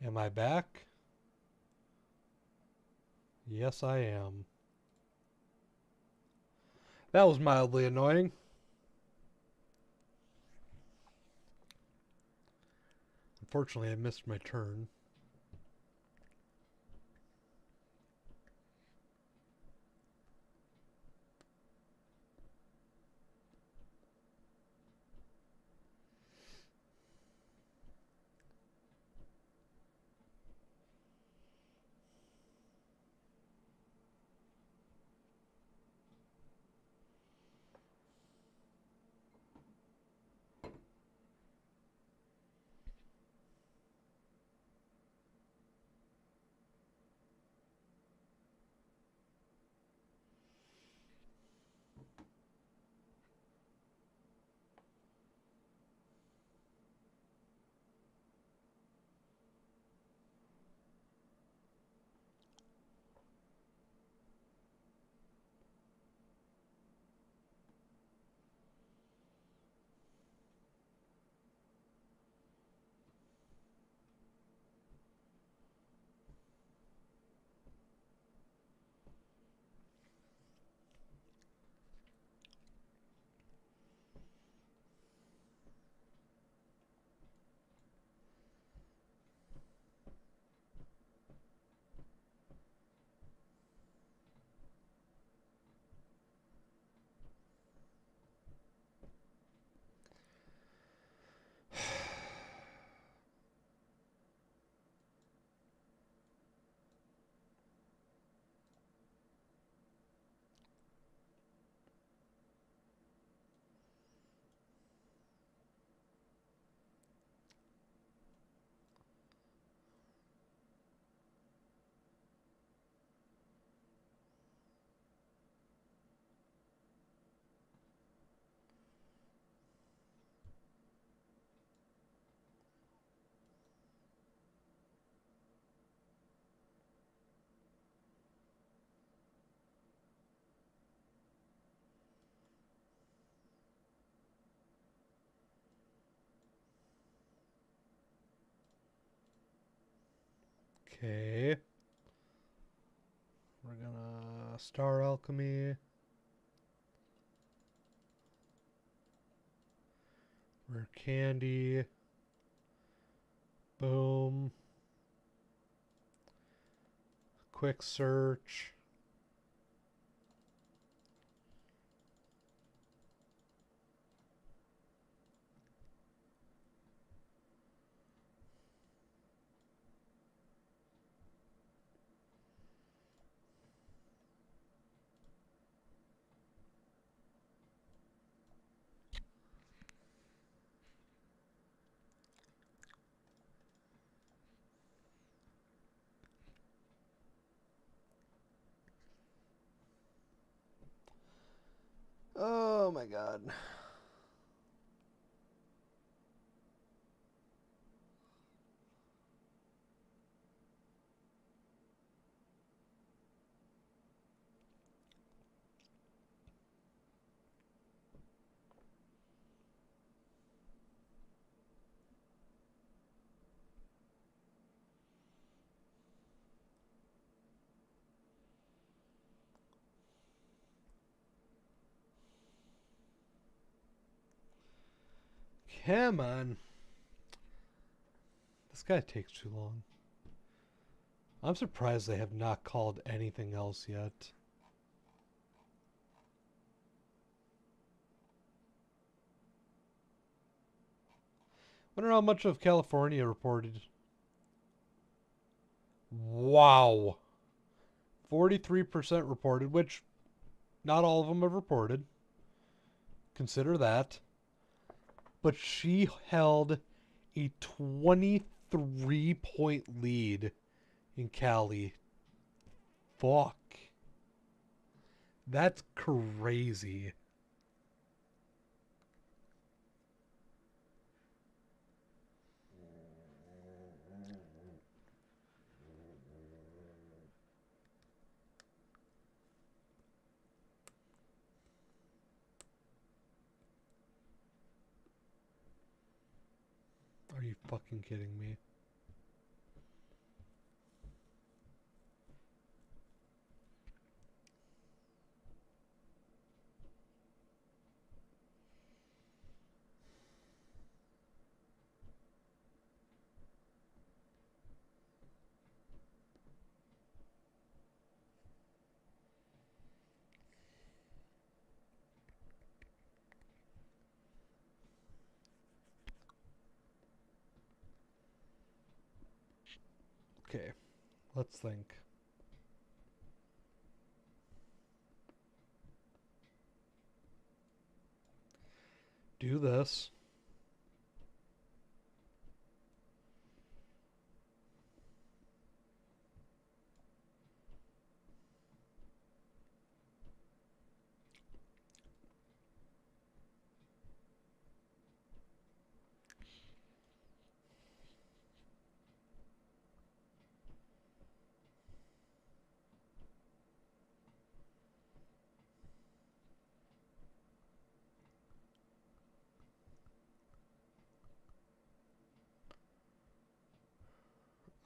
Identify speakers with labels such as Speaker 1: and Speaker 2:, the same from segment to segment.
Speaker 1: Am I back? Yes, I am. That was mildly annoying. Unfortunately, I missed my turn. Okay. We're gonna Star Alchemy. Rare Candy. Boom. Quick Search. Oh my god. Come on. This guy takes too long. I'm surprised they have not called anything else yet. Wonder how much of California reported. Wow. 43% reported, which not all of them have reported. Consider that. But she held a 23-point lead in Cali. Fuck. That's crazy. Are you fucking kidding me? Okay, let's think. Do this.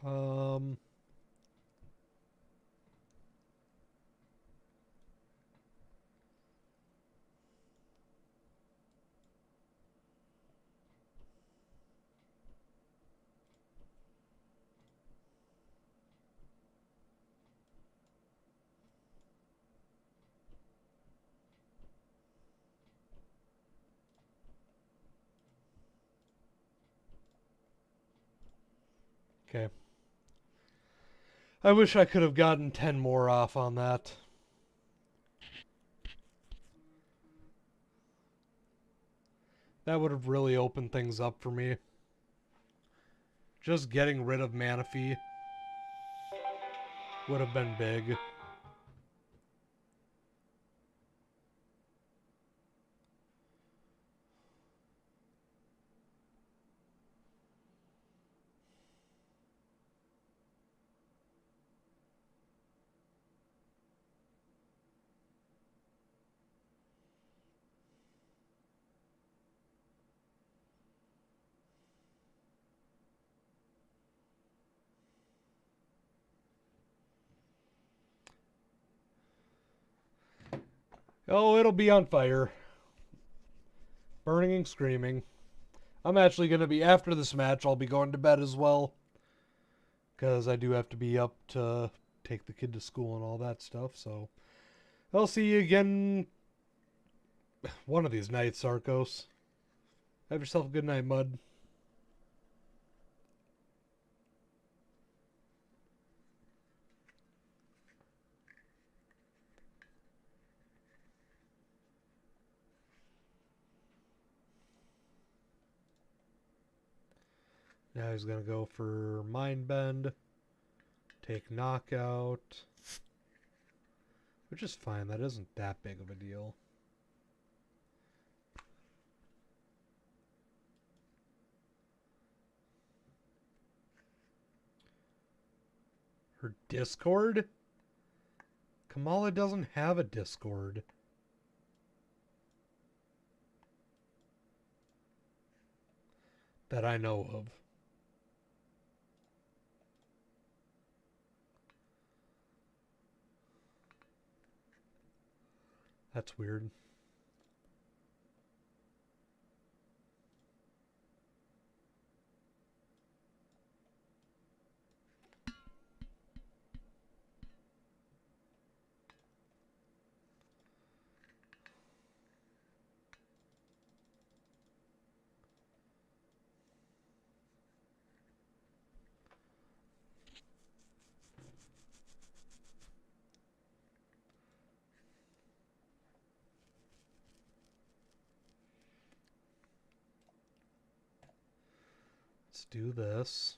Speaker 1: Um, okay. I wish I could have gotten 10 more off on that. That would have really opened things up for me. Just getting rid of Manaphy would have been big. Oh, it'll be on fire. Burning and screaming. I'm actually going to be, after this match, I'll be going to bed as well. Because I do have to be up to take the kid to school and all that stuff. So I'll see you again one of these nights, Sarkos. Have yourself a good night, Mud. Now he's going to go for Mind Bend. Take Knockout. Which is fine. That isn't that big of a deal. Her Discord? Kamala doesn't have a Discord. That I know of. That's weird. Let's do this.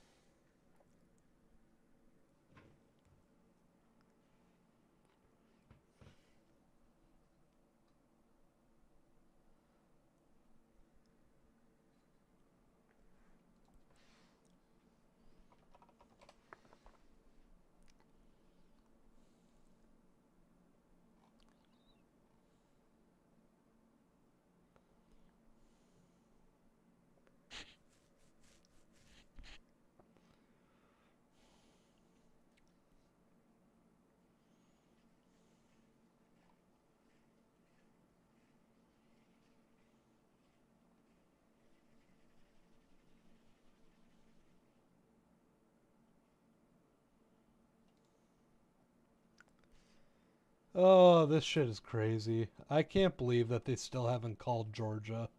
Speaker 1: Oh, this shit is crazy. I can't believe that they still haven't called Georgia.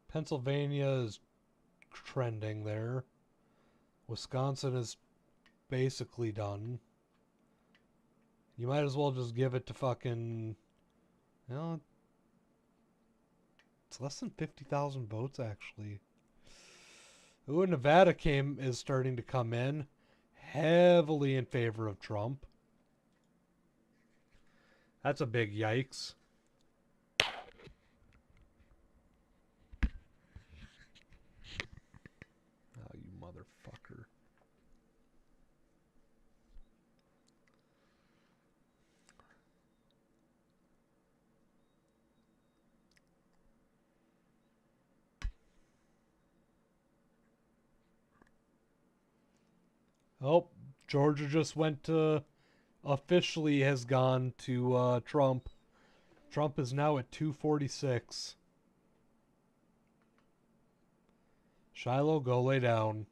Speaker 1: Pennsylvania is trending there. Wisconsin is basically done. You might as well just give it to fucking... You know, it's less than 50,000 votes, actually. Ooh, Nevada is starting to come in heavily in favor of Trump. That's a big yikes. Oh, you motherfucker. Oh, Georgia just went to... Officially has gone to Trump. Trump is now at 246. Shiloh, go lay down.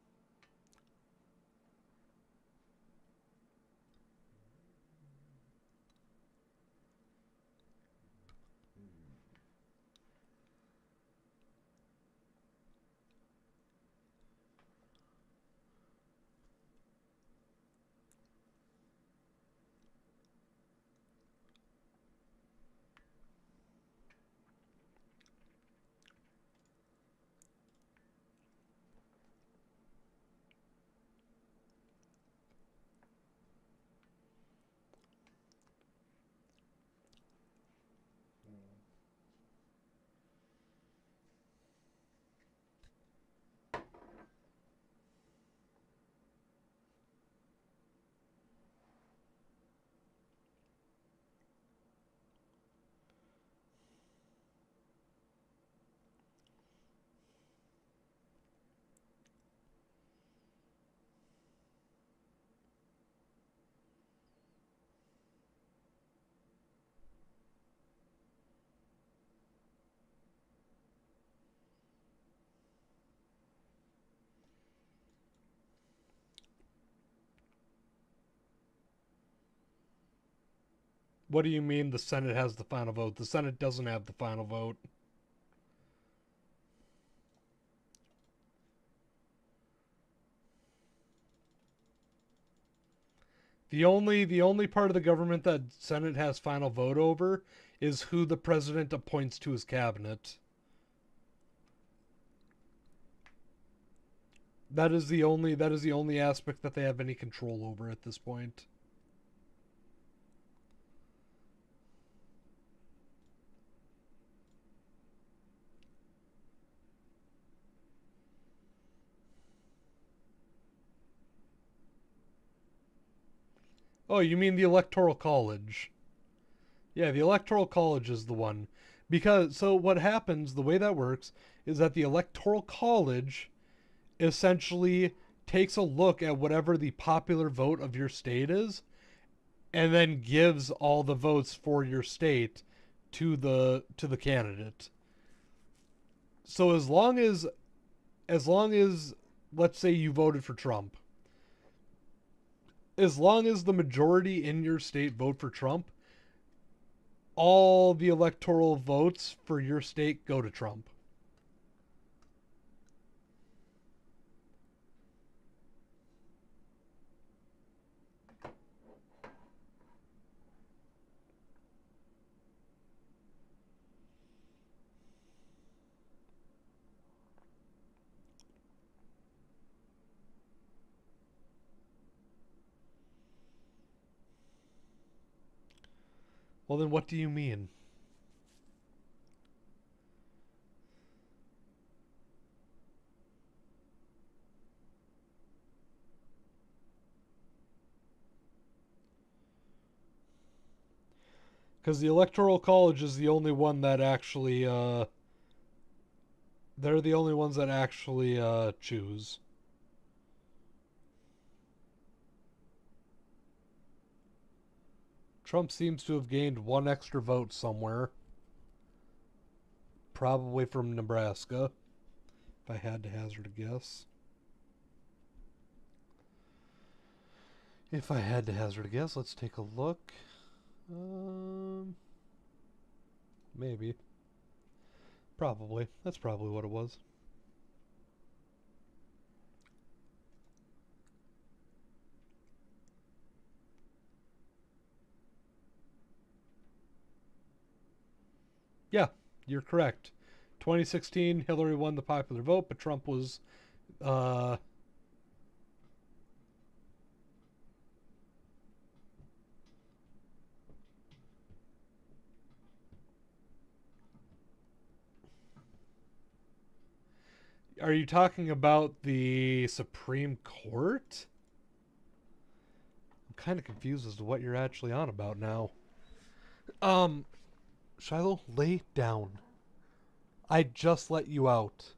Speaker 1: What do you mean the Senate has the final vote? The Senate doesn't have the final vote. The only part of the government that Senate has final vote over is who the president appoints to his cabinet. That is the only aspect that they have any control over at this point. Oh, you mean the Electoral College? Yeah, the Electoral College is the one. Because, so what happens, the way that works, is that the Electoral College essentially takes a look at whatever the popular vote of your state is, and then gives all the votes for your state to the candidate. So as long as let's say you voted for Trump, as long as the majority in your state vote for Trump, all the electoral votes for your state go to Trump. Well, then what do you mean? Because the Electoral College is the only one that actually, they're the only ones that actually, choose. Trump seems to have gained one extra vote somewhere. Probably from Nebraska, if I had to hazard a guess. If I had to hazard a guess, let's take a look. Maybe. Probably. That's probably what it was. Yeah, you're correct. 2016, Hillary won the popular vote, but Trump was. Uh, are you talking about the Supreme Court? I'm kind of confused as to what you're actually on about now. Um, Shiloh, lay down. I just let you out.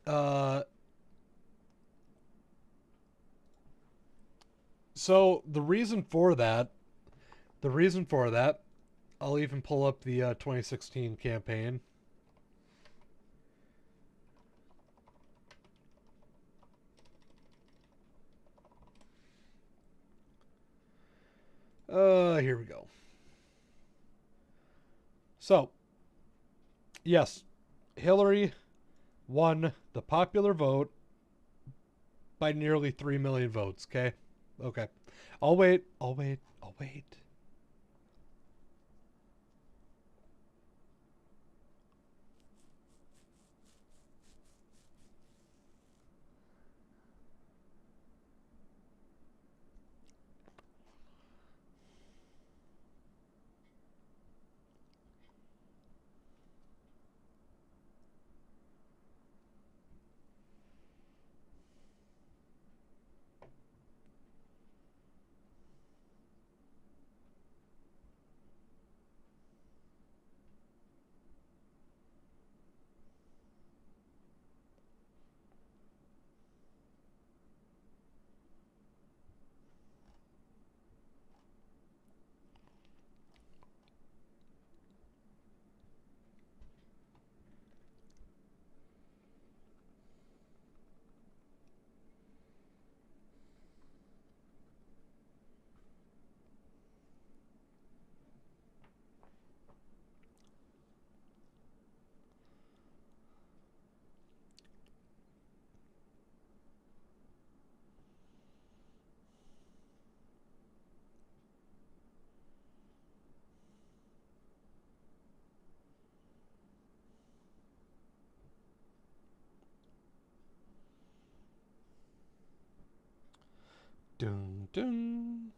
Speaker 1: Uh, so the reason for that, I'll even pull up the 2016 campaign. Here we go. So, yes, Hillary won the popular vote by nearly 3 million votes, okay? Okay. I'll wait. I'll wait. I'll wait. Dun dun.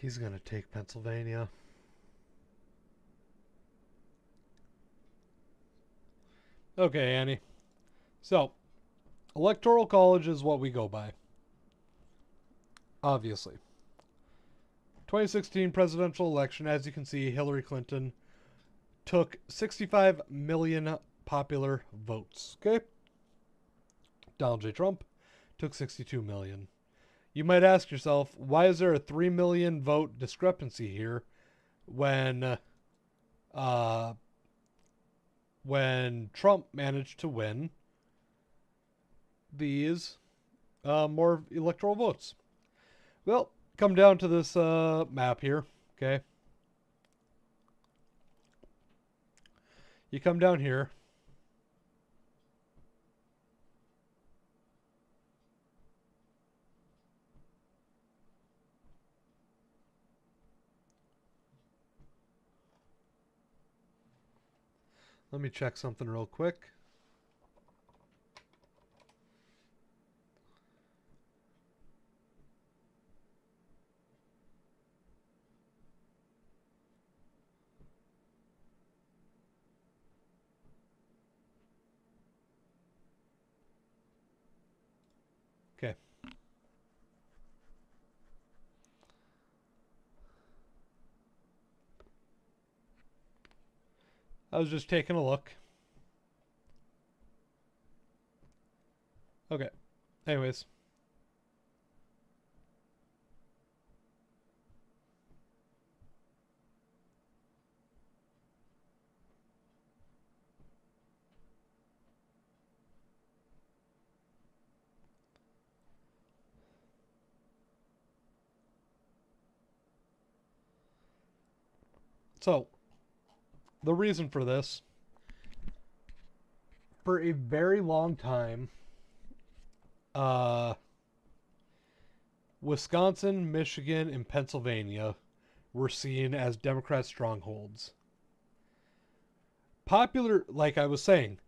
Speaker 1: He's going to take Pennsylvania. Okay, Annie. So, Electoral College is what we go by. Obviously. 2016 presidential election, as you can see, Hillary Clinton took 65 million popular votes. Okay? Donald J. Trump took 62 million. You might ask yourself, why is there a 3 million vote discrepancy here when uh, when Trump managed to win these more electoral votes? Well, come down to this map here, okay? You come down here. Let me check something real quick. Okay. I was just taking a look. Okay. Anyways. So, the reason for this, for a very long time, Wisconsin, Michigan, and Pennsylvania were seen as Democrat strongholds. Popular, like I was saying,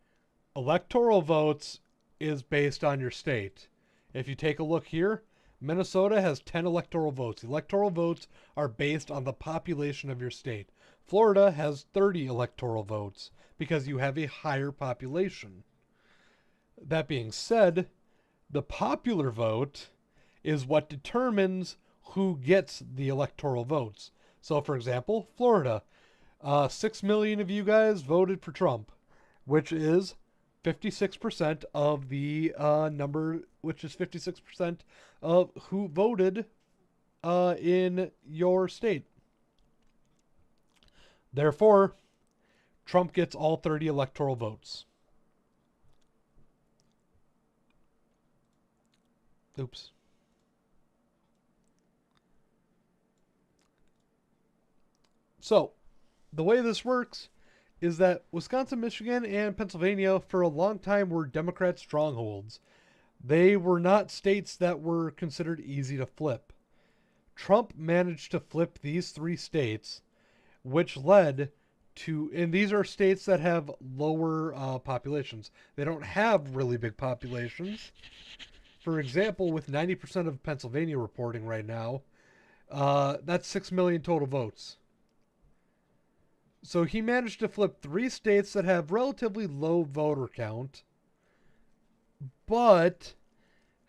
Speaker 1: electoral votes is based on your state. If you take a look here, Minnesota has 10 electoral votes. Electoral votes are based on the population of your state. Florida has 30 electoral votes because you have a higher population. That being said, the popular vote is what determines who gets the electoral votes. So, for example, Florida, 6 million of you guys voted for Trump, which is 56% of the number, which is 56% of who voted in your state. Therefore, Trump gets all 30 electoral votes. Oops. So, the way this works is that Wisconsin, Michigan, and Pennsylvania for a long time were Democrat strongholds. They were not states that were considered easy to flip. Trump managed to flip these three states, which led to, and these are states that have lower populations. They don't have really big populations. For example, with 90% of Pennsylvania reporting right now, that's 6 million total votes. So he managed to flip three states that have relatively low voter count, but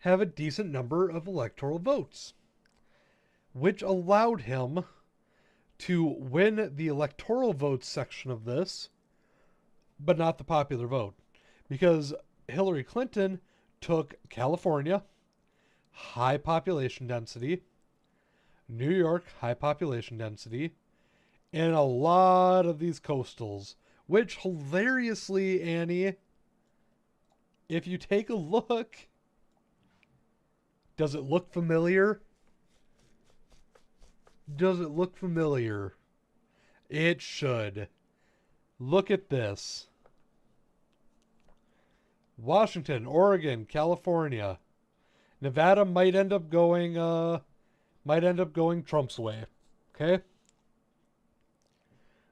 Speaker 1: have a decent number of electoral votes, which allowed him to win the electoral votes section of this, but not the popular vote. Because Hillary Clinton took California, high population density, New York, high population density, and a lot of these coastals, which hilariously, Annie, if you take a look, does it look familiar? Does it look familiar? It should. Look at this. Washington, Oregon, California. Nevada might end up going Trump's way. Okay?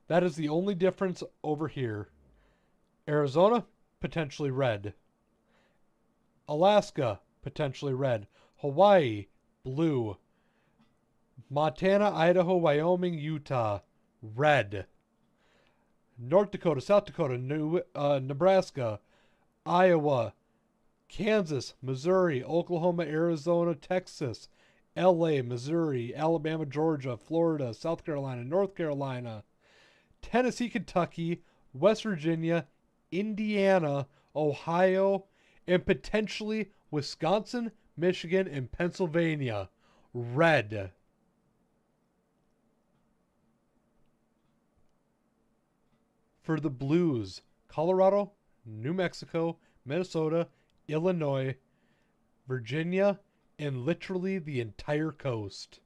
Speaker 1: That is the only difference over here. Arizona, potentially red. Alaska, potentially red. Hawaii, blue. Montana, Idaho, Wyoming, Utah, red. North Dakota, South Dakota, Nebraska, Iowa, Kansas, Missouri, Oklahoma, Arizona, Texas, LA, Missouri, Alabama, Georgia, Florida, South Carolina, North Carolina, Tennessee, Kentucky, West Virginia, Indiana, Ohio, and potentially Wisconsin, Michigan, and Pennsylvania. Red. For the blues, Colorado, New Mexico, Minnesota, Illinois, Virginia, and literally the entire coast.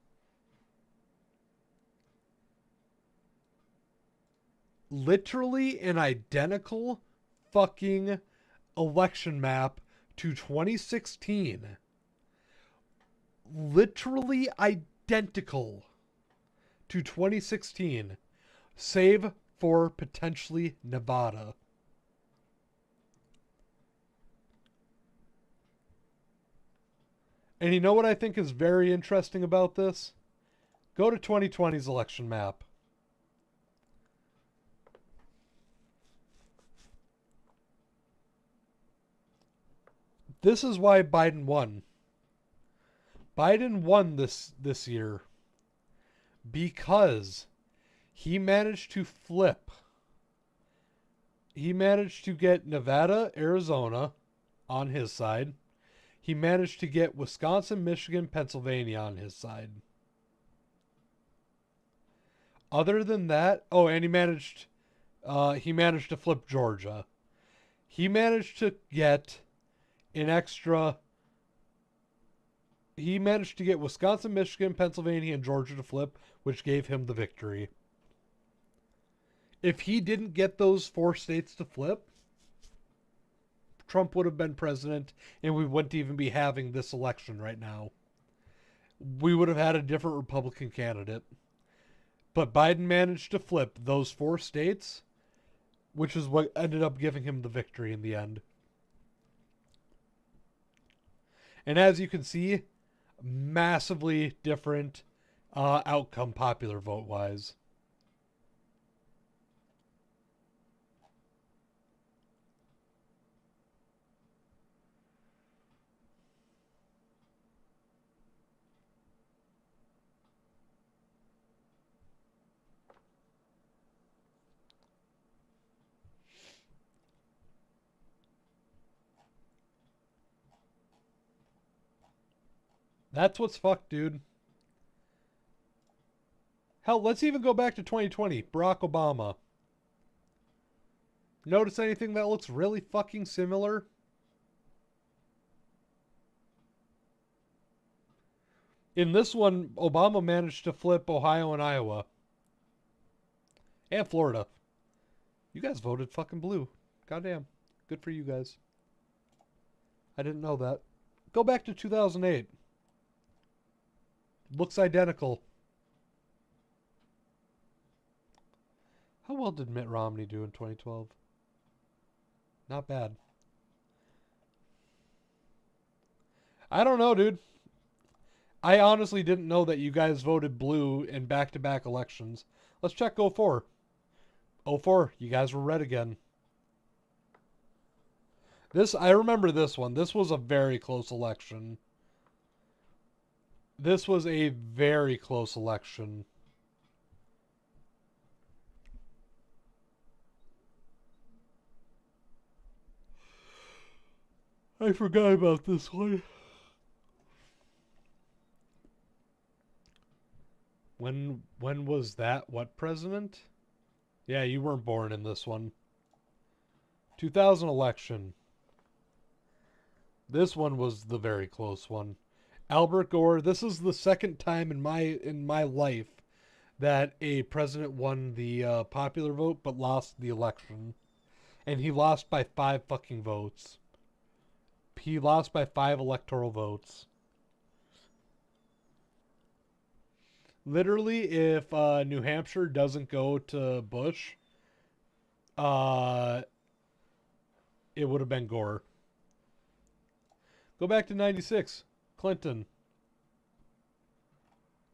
Speaker 1: literally an identical fucking election map to 2016. Literally identical to 2016, save for potentially Nevada. And you know what I think is very interesting about this? Go to 2020's election map. This is why Biden won. Biden won this year because he managed to flip. He managed to get Nevada, Arizona on his side. He managed to get Wisconsin, Michigan, Pennsylvania on his side. Other than that, oh, and he managed to flip Georgia. He managed to get an extra. He managed to get Wisconsin, Michigan, Pennsylvania, and Georgia to flip, which gave him the victory. If he didn't get those 4 states to flip, Trump would have been president, and we wouldn't even be having this election right now. We would have had a different Republican candidate. But Biden managed to flip those 4 states, which is what ended up giving him the victory in the end. And as you can see, massively different outcome popular vote-wise. That's what's fucked, dude. Hell, let's even go back to 2020. Barack Obama. Notice anything that looks really fucking similar? In this one, Obama managed to flip Ohio and Iowa. And Florida. You guys voted fucking blue. Goddamn. Good for you guys. I didn't know that. Go back to 2008. Looks identical. How well did Mitt Romney do in 2012? Not bad. I don't know, dude. I honestly didn't know that you guys voted blue in back-to-back elections. Let's check 04. 04, you guys were red again. I remember this one. This was a very close election. This was a very close election. I forgot about this one. When was that? What president? Yeah, you weren't born in this one. 2000 election. This one was the very close one. Albert Gore. This is the second time in my life that a president won the popular vote but lost the election, and he lost by 5 fucking votes. He lost by 5 electoral votes. Literally, if New Hampshire doesn't go to Bush, it would have been Gore. Go back to 96. Clinton.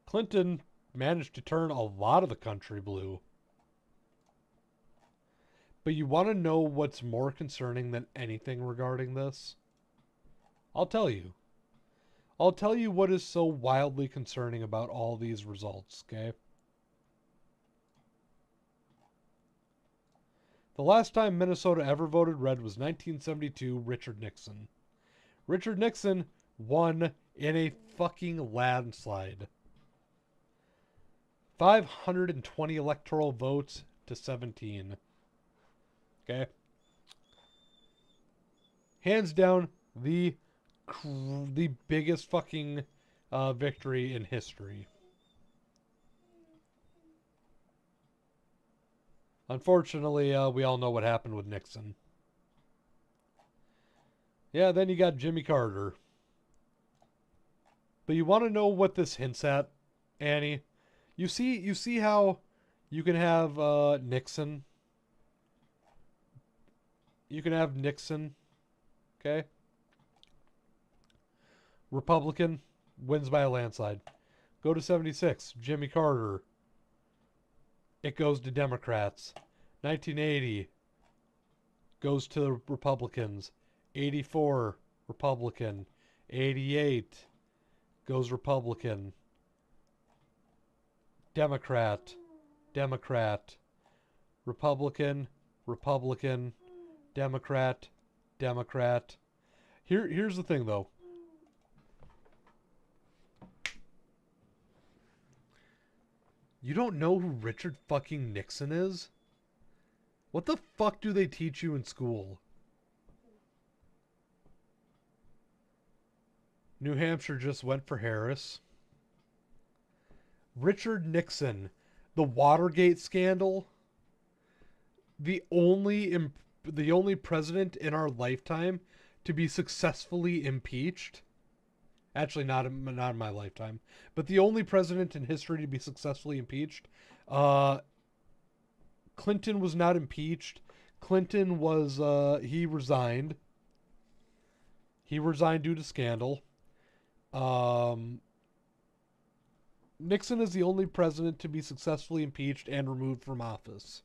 Speaker 1: Clinton managed to turn a lot of the country blue. But you want to know what's more concerning than anything regarding this? I'll tell you. I'll tell you what is so wildly concerning about all these results, okay? The last time Minnesota ever voted red was 1972, Richard Nixon. Richard Nixon won in a fucking landslide. 520 electoral votes to 17. Okay? Hands down, the biggest fucking victory in history. Unfortunately, we all know what happened with Nixon. Yeah, then you got Jimmy Carter. But you want to know what this hints at, Annie? You see how you can have Nixon. You can have Nixon, okay? Republican wins by a landslide. Go to 76, Jimmy Carter. It goes to Democrats. 1980 goes to Republicans. 84 Republican. 88 goes Republican. Democrat. Democrat. Republican. Republican. Democrat. Democrat. Here's the thing though. You don't know who Richard fucking Nixon is? What the fuck do they teach you in school? New Hampshire just went for Harris. Richard Nixon, the Watergate scandal, the only president in our lifetime to be successfully impeached. Actually, not in my lifetime, but the only president in history to be successfully impeached. Clinton was not impeached. Clinton was he resigned. He resigned due to scandal. Nixon is the only president to be successfully impeached and removed from office.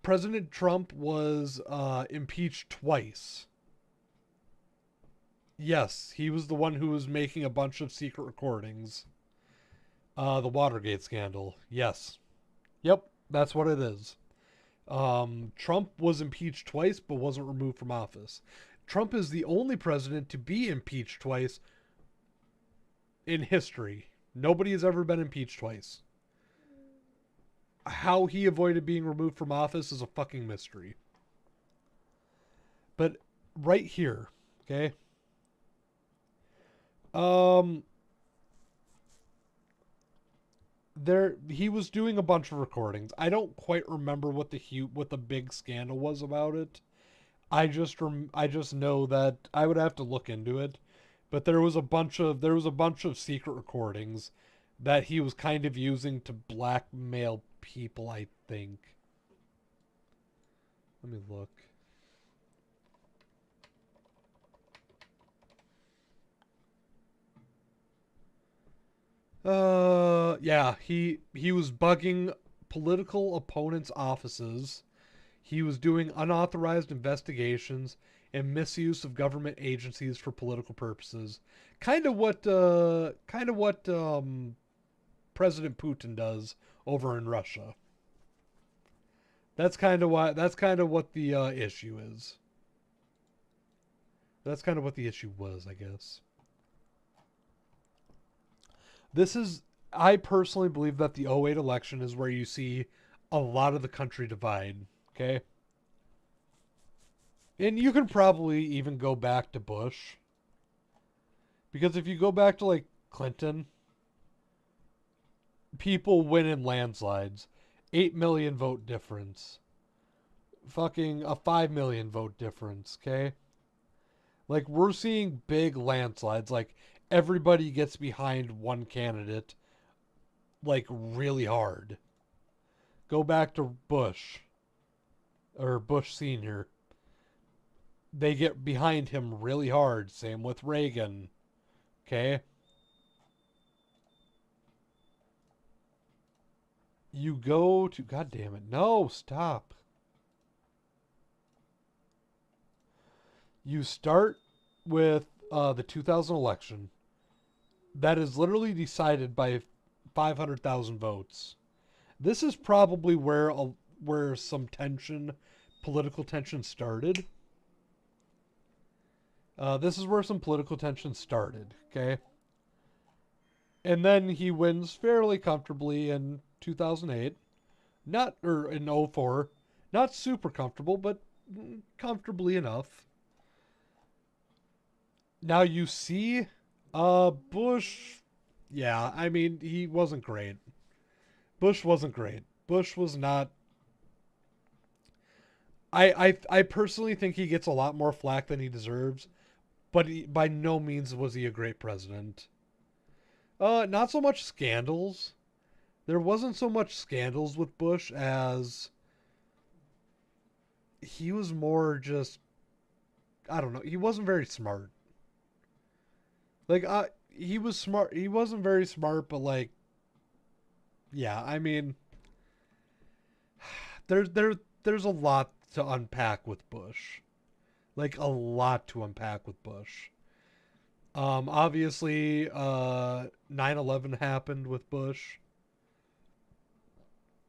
Speaker 1: President Trump was impeached twice. Yes, he was the one who was making a bunch of secret recordings. The Watergate scandal. Yes. Yep, that's what it is. Trump was impeached twice but wasn't removed from office. Trump is the only president to be impeached twice in history. Nobody has ever been impeached twice. How he avoided being removed from office is a fucking mystery. But right here, okay? He was doing a bunch of recordings. I don't quite remember what the big scandal was about it. I just know that I would have to look into it, but there was a bunch of secret recordings that he was kind of using to blackmail people, I think. Let me look. Yeah, he was bugging political opponents' offices. He was doing unauthorized investigations and misuse of government agencies for political purposes. Kind of what President Putin does over in Russia. That's kind of what the issue is. That's kind of what the issue was, I guess. I personally believe that the '08 election is where you see a lot of the country divide, okay? And you can probably even go back to Bush. Because if you go back to, like, Clinton, people win in landslides. 8 million vote difference. Fucking a 5 million vote difference, okay? Like, we're seeing big landslides. Like, everybody gets behind one candidate, like, really hard. Go back to Bush. Or Bush Sr. They get behind him really hard. Same with Reagan. Okay? You go to... God damn it. No, stop. You start with the 2000 election. That is literally decided by 500,000 votes. This is probably where some political tension started. This is where some political tension started, okay? And then he wins fairly comfortably in 2008. Or in 04. Not super comfortable, but comfortably enough. Now you see, Bush, yeah, I mean, he wasn't great. Bush wasn't great. Bush was not I personally think he gets a lot more flack than he deserves, but by no means was he a great president. Not so much scandals. There wasn't so much scandals with Bush as he was more just, I don't know, he wasn't very smart. Like he was smart. He wasn't very smart, but like yeah, I mean there's a lot to unpack with Bush. Like a lot to unpack with Bush. Obviously 9/11 happened with Bush.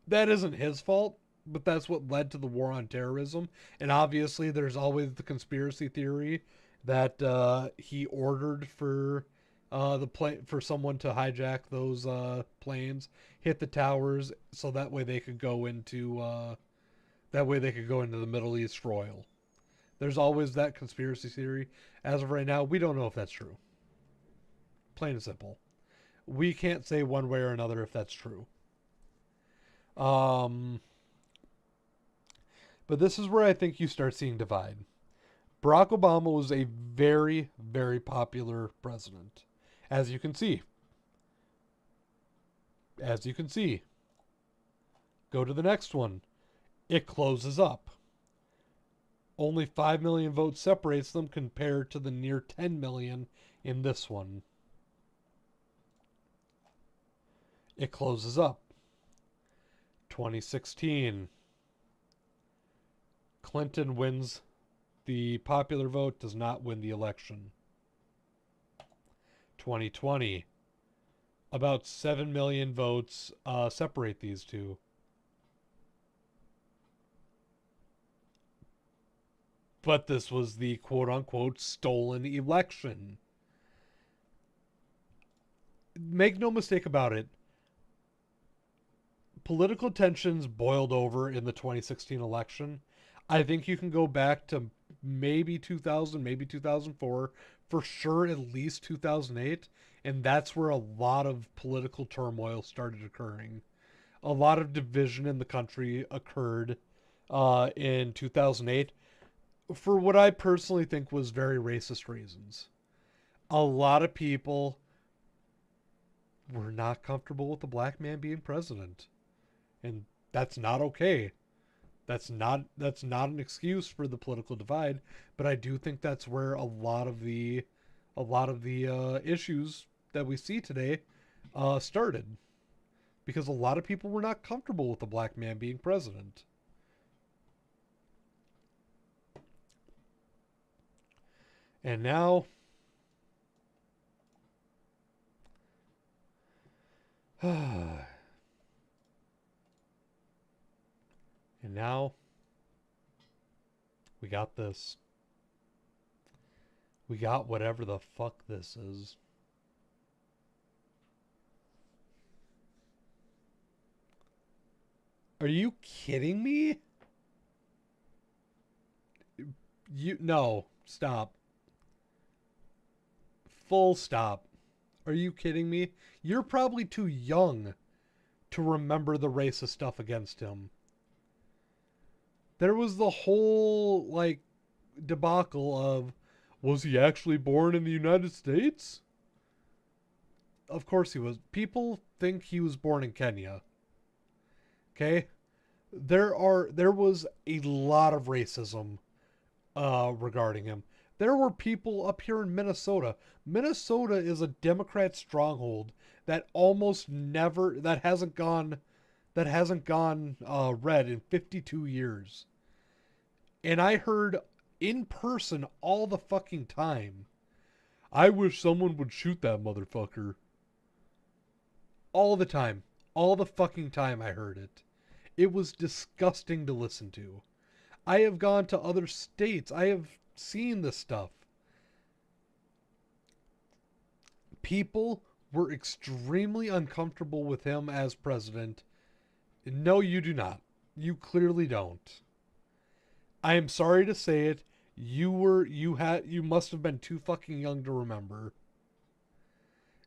Speaker 1: That isn't his fault, but that's what led to the war on terrorism. And obviously, there's always the conspiracy theory that he ordered for the plane for someone to hijack those planes, hit the towers, so that way they could go into the Middle East royal. There's always that conspiracy theory. As of right now, we don't know if that's true. Plain and simple. We can't say one way or another if that's true. Um, but this is where I think you start seeing divide. Barack Obama was a very, very popular president. As you can see. As you can see. Go to the next one. It closes up. Only 5 million votes separates them compared to the near 10 million in this one. It closes up. 2016. Clinton wins the popular vote, does not win the election. 2020. About 7 million votes separate these two. But this was the quote-unquote stolen election. Make no mistake about it. Political tensions boiled over in the 2016 election. I think you can go back to maybe 2000, maybe 2004, for sure at least 2008, and that's where a lot of political turmoil started occurring. A lot of division in the country occurred in 2008 for what I personally think was very racist reasons. A lot of people were not comfortable with the black man being president, and that's not okay. That's not an excuse for the political divide, but I do think that's where a lot of the issues that we see today started, because a lot of people were not comfortable with the black man being president. And now and now we got this. We got whatever the fuck this is. Are you kidding me? No, stop. Full stop. Are you kidding me? You're probably too young to remember the racist stuff against him. There was the whole like debacle of, was he actually born in the United States? Of course he was. People think he was born in Kenya. Okay? There was a lot of racism regarding him. There were people up here in Minnesota. Minnesota is a Democrat stronghold that almost never that hasn't gone red in 52 years. And I heard in person all the fucking time, I wish someone would shoot that motherfucker. All the time. All the fucking time I heard it. It was disgusting to listen to. I have gone to other states. I have seen this stuff. People were extremely uncomfortable with him as president. No, you do not. You clearly don't. I am sorry to say it. You must have been too fucking young to remember.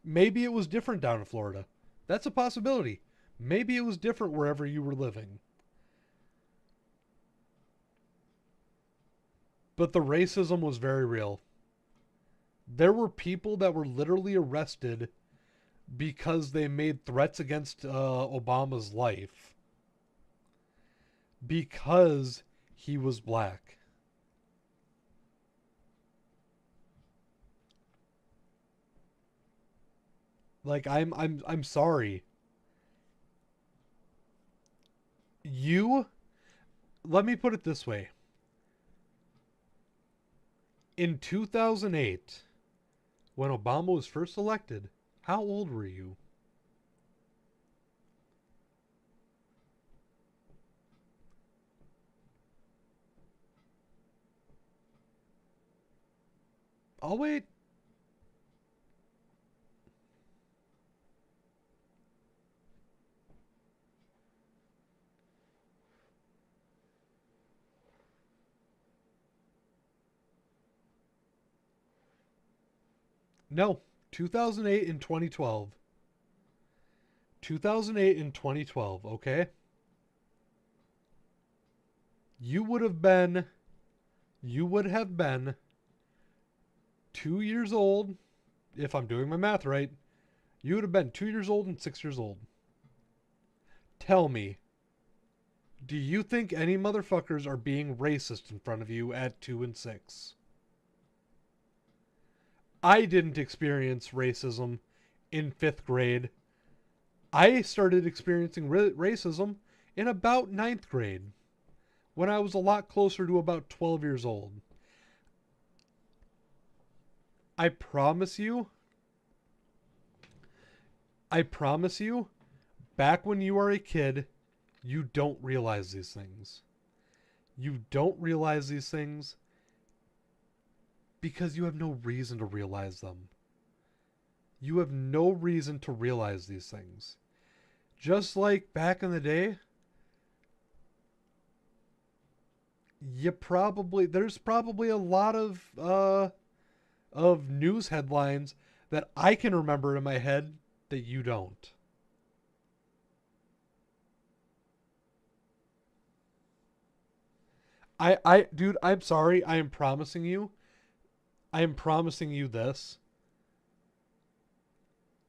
Speaker 1: Maybe it was different down in Florida. That's a possibility. Maybe it was different wherever you were living. But the racism was very real. There were people that were literally arrested because they made threats against Obama's life because he was black. Like I'm sorry. You Let me put it this way. In 2008, when Obama was first elected, how old were you? I'll wait. No, 2008 and 2012. 2008 and 2012, okay? You would have been you would have been 2 years old if I'm doing my math right. You would have been 2 years old and 6 years old. Tell me, do you think any motherfuckers are being racist in front of you at 2 and 6? I didn't experience racism in 5th grade. I started experiencing racism in about 9th grade when I was a lot closer to about 12 years old. I promise you, back when you are a kid, you don't realize these things. You don't realize these things because you have no reason to realize them. You have no reason to realize these things. Just like back in the day, there's probably a lot of news headlines that I can remember in my head that you don't. Dude, I'm sorry. I am promising you this.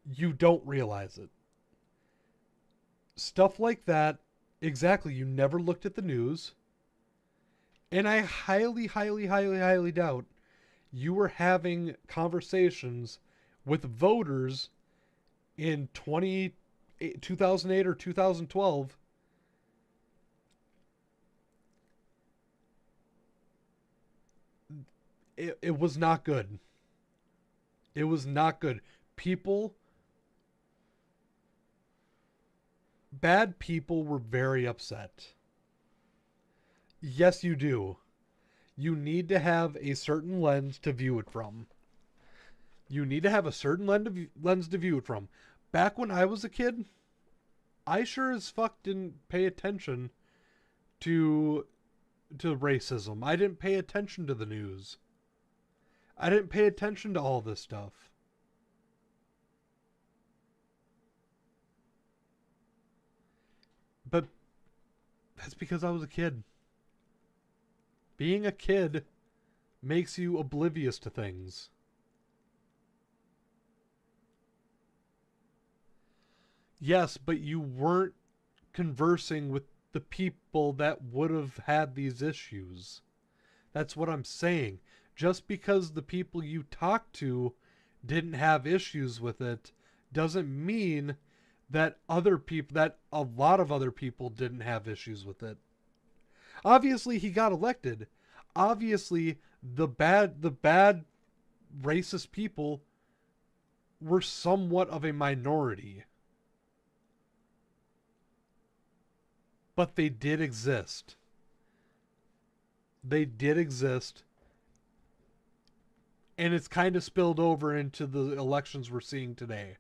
Speaker 1: You don't realize it. Stuff like that, exactly. You never looked at the news. And I highly, highly, highly, highly doubt you were having conversations with voters in 2008 or 2012. It was not good. It was not good. People, bad people were very upset. Yes, you do. You need to have a certain lens to view it from. You need to have a certain lens to view it from. Back when I was a kid, I sure as fuck didn't pay attention to racism. I didn't pay attention to the news. I didn't pay attention to all this stuff. But that's because I was a kid. Being a kid makes you oblivious to things. Yes, but you weren't conversing with the people that would have had these issues. That's what I'm saying. Just because the people you talked to didn't have issues with it doesn't mean that a lot of other people didn't have issues with it. Obviously, he got elected. Obviously, the bad racist people were somewhat of a minority. But they did exist. They did exist. And it's kind of spilled over into the elections we're seeing today.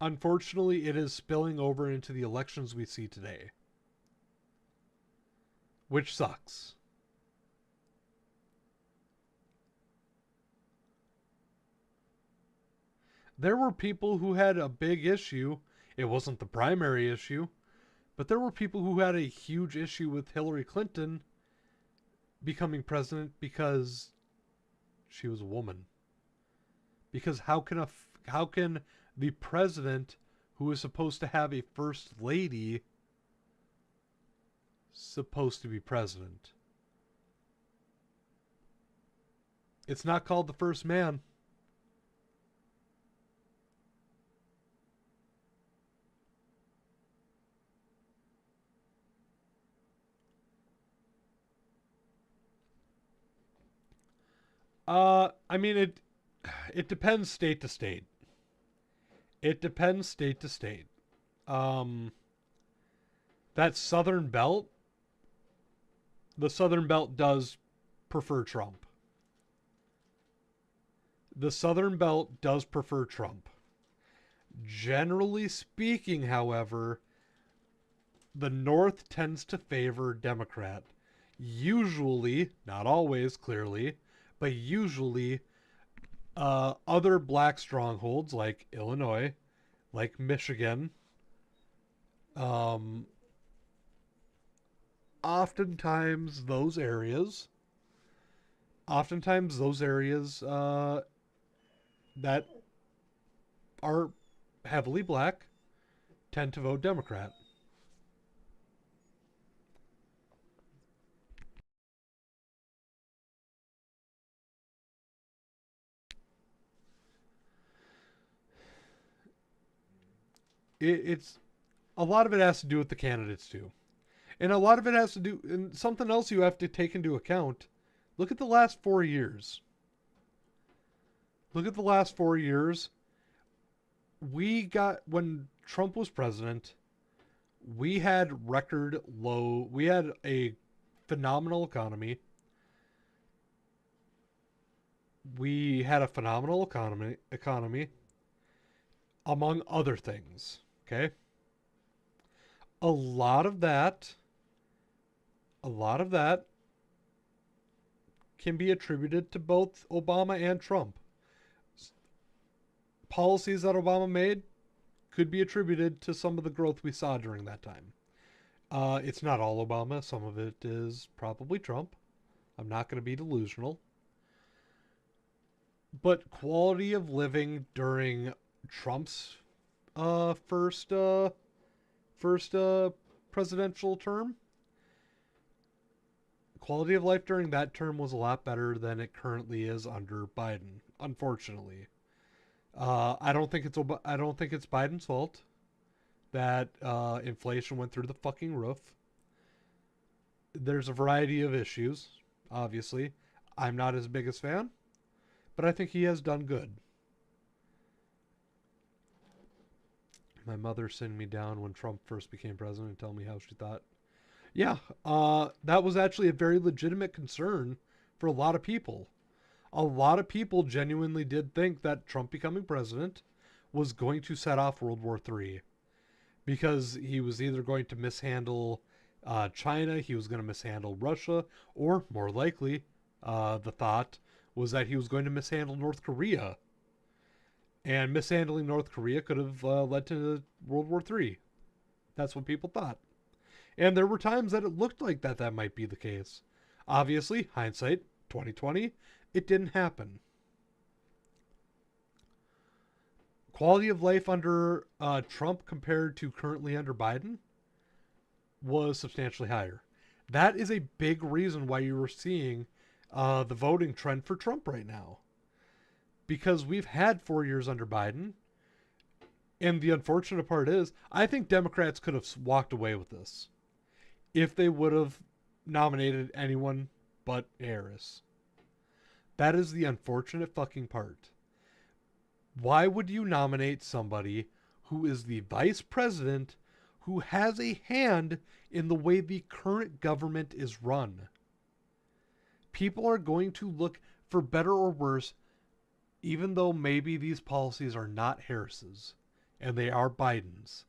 Speaker 1: Unfortunately, it is spilling over into the elections we see today. Which sucks. There were people who had a big issue. It wasn't the primary issue, but there were people who had a huge issue with Hillary Clinton becoming president because she was a woman. Because how can the president, who is supposed to have a first lady, supposed to be president? It's not called the first man. I mean it depends state to state. It depends state to state. Um, that Southern Belt, the Southern Belt does prefer Trump. The Southern Belt does prefer Trump. Generally speaking, however, the North tends to favor Democrat. Usually, not always, clearly, but usually other black strongholds like Illinois, like Michigan, um, oftentimes those areas, that are heavily black tend to vote Democrat. It's a lot of it has to do with the candidates too, and a lot of it has to do. And something else you have to take into account. Look at the last 4 years. Look at the last 4 years. We got when Trump was president. We had record low. We had a phenomenal economy. We had a phenomenal economy, among other things. Okay, a lot of that, a lot of that can be attributed to both Obama and Trump. Policies that Obama made could be attributed to some of the growth we saw during that time. It's not all Obama. Some of it is probably Trump. I'm not going to be delusional. But quality of living during Trump's first presidential term, quality of life during that term was a lot better than it currently is under Biden. Unfortunately, I don't think it's Biden's fault that inflation went through the fucking roof. There's a variety of issues. Obviously, I'm not his biggest fan, but I think he has done good. My mother sent me down when Trump first became president and tell me how she thought. Yeah, that was actually a very legitimate concern for a lot of people. A lot of people genuinely did think that Trump becoming president was going to set off World War III because he was either going to mishandle China, he was going to mishandle Russia, or more likely, the thought was that he was going to mishandle North Korea. And mishandling North Korea could have led to World War III. That's what people thought. And there were times that it looked like that might be the case. Obviously, hindsight, 2020, it didn't happen. Quality of life under Trump compared to currently under Biden was substantially higher. That is a big reason why you were seeing the voting trend for Trump right now. Because we've had 4 years under Biden. And the unfortunate part is, I think Democrats could have walked away with this if they would have nominated anyone but Harris. That is the unfortunate fucking part. Why would you nominate somebody who is the vice president who has a hand in the way the current government is run? People are going to look for better or worse, even though maybe these policies are not Harris's and they are Biden's.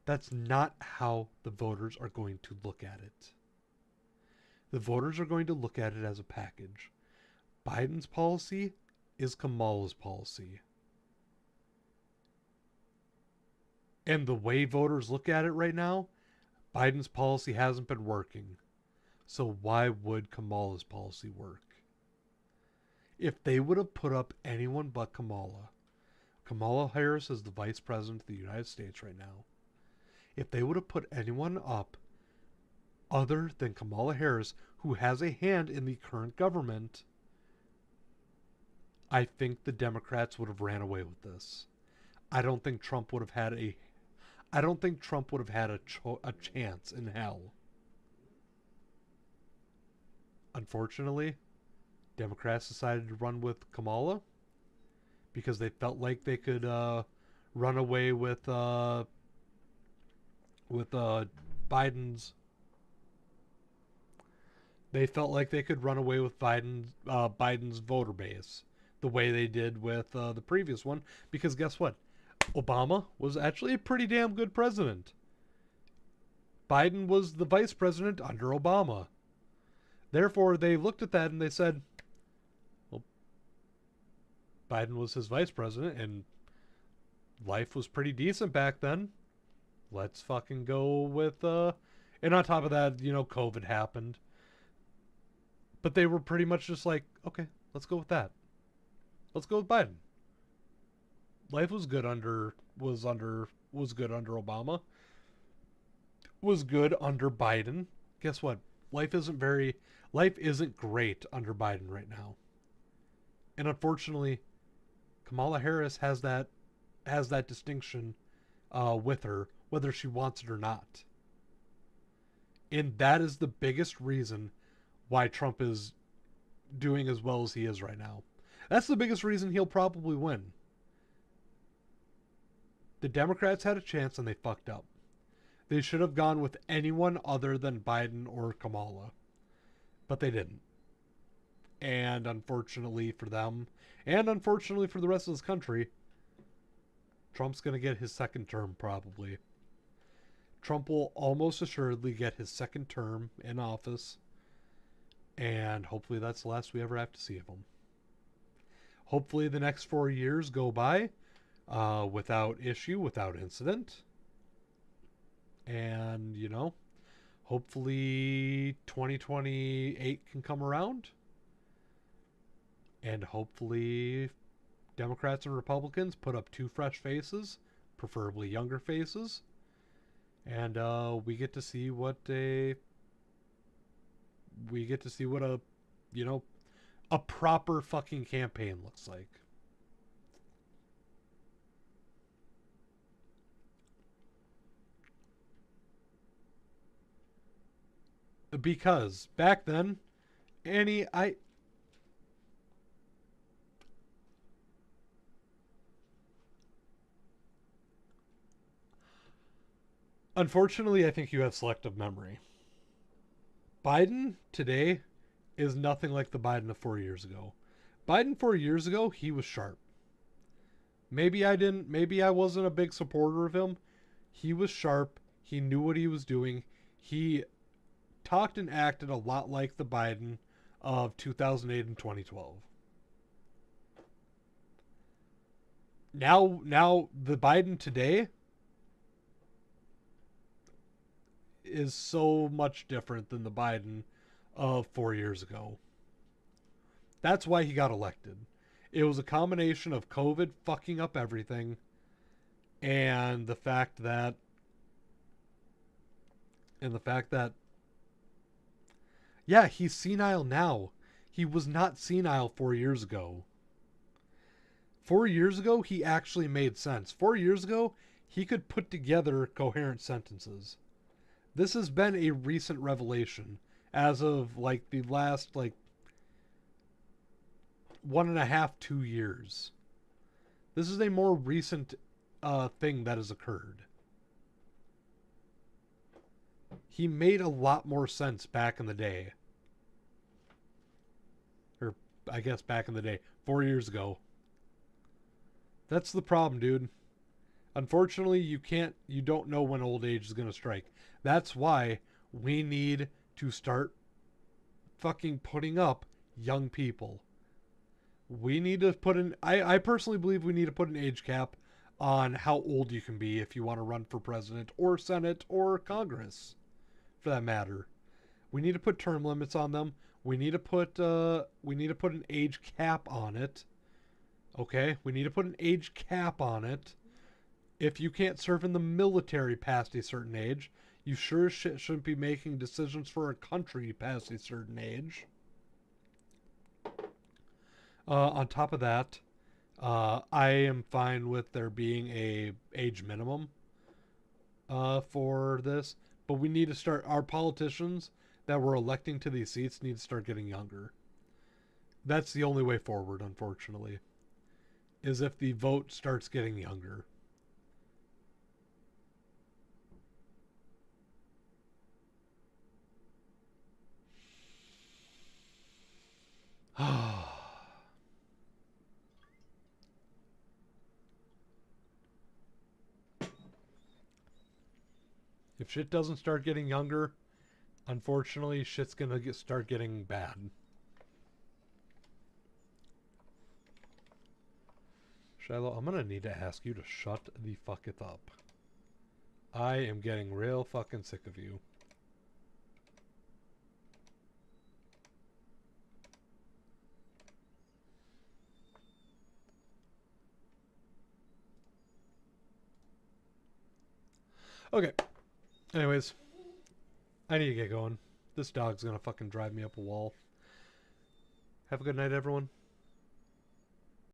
Speaker 1: That's not how the voters are going to look at it. The voters are going to look at it as a package. Biden's policy is Kamala's policy. And the way voters look at it right now, Biden's policy hasn't been working. So why would Kamala's policy work? If they would have put up anyone but Kamala Harris is the vice president of the United States right now. If they would have put anyone up other than Kamala Harris, who has a hand in the current government, I think the Democrats would have ran away with this. I don't think Trump would have had a chance in hell. Unfortunately, Democrats decided to run with Kamala because they felt like they could run away with Biden's. They felt like they could run away with Biden's voter base the way they did with the previous one. Because guess what? Obama was actually a pretty damn good president. Biden was the vice president under Obama. Therefore, they looked at that and they said, well, Biden was his vice president and life was pretty decent back then. Let's fucking go with, and on top of that, COVID happened. But they were pretty much just like, okay, let's go with that. Let's go with Biden. Life was good under Obama. Was good under Biden. Guess what? Life isn't great under Biden right now. And unfortunately, Kamala Harris has that distinction with her, whether she wants it or not. And that is the biggest reason why Trump is doing as well as he is right now. That's the biggest reason he'll probably win. The Democrats had a chance and they fucked up. They should have gone with anyone other than Biden or Kamala. But they didn't. And unfortunately for them, and unfortunately for the rest of this country, Trump's going to get his second term probably. Trump will almost assuredly get his second term in office. And hopefully that's the last we ever have to see of him. Hopefully the next 4 years go by without issue, without incident. And, hopefully 2028 can come around. And hopefully Democrats and Republicans put up two fresh faces, preferably younger faces. And we get to see what a proper fucking campaign looks like. Because back then, unfortunately, I think you have selective memory. Biden today is nothing like the Biden of 4 years ago. Biden 4 years ago, he was sharp. Maybe I wasn't a big supporter of him. He was sharp. He knew what he was doing. He talked and acted a lot like the Biden of 2008 and 2012. Now the Biden today is so much different than the Biden of 4 years ago. That's why he got elected. It was a combination of COVID fucking up everything and the fact that yeah, he's senile now. He was not senile 4 years ago. 4 years ago, he actually made sense. 4 years ago, he could put together coherent sentences. This has been a recent revelation as of the last 1.5, 2 years. This is a more recent thing that has occurred. He made a lot more sense back in the day. Or, I guess back in the day. 4 years ago. That's the problem, dude. Unfortunately, you don't know when old age is going to strike. That's why we need to start fucking putting up young people. We need to put in... I personally believe we need to put an age cap on how old you can be if you want to run for president or Senate or Congress, for that matter. We need to put term limits on them. We need to put an age cap on it. Okay? We need to put an age cap on it. If you can't serve in the military past a certain age, you sure shouldn't be making decisions for a country past a certain age. On top of that, I am fine with there being a age minimum for this, but we need to start. Our politicians that we're electing to these seats need to start getting younger. That's the only way forward, unfortunately, is if the vote starts getting younger. If shit doesn't start getting younger, unfortunately, shit's gonna start getting bad. Shiloh, I'm gonna need to ask you to shut the fucketh up. I am getting real fucking sick of you. Okay. Anyways, I need to get going. This dog's gonna fucking drive me up a wall. Have a good night, everyone.